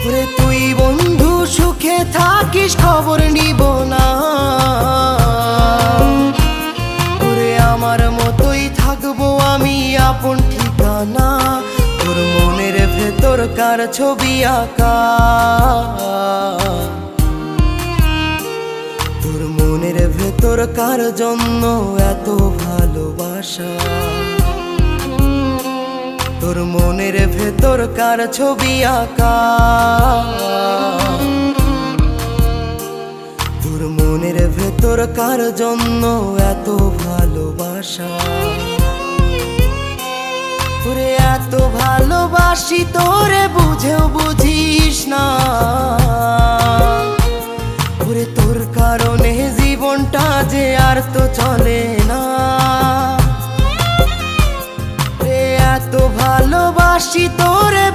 ওরে তুই বন্ধু সুখে থাকিস খবর নিব না, ওরে আমার মতোই থাকবো আমি আপন ঠিকানা। তোর মনের ভেতর কার ছবি আঁকা, তোর মনের ভেতর কার জন্য এত ভালোবাসা, তোর মনের ভেতর কার ছবি আঁকা, তোর মনের ভেতর কার জন্য এত ভালোবাসা। তোরে এত ভালোবাসি তোরে বুঝেও বুঝিস না, ওরে তোর কারণে জীবনটা যে আর তো চলে না। এত ভালোবাসি তোরে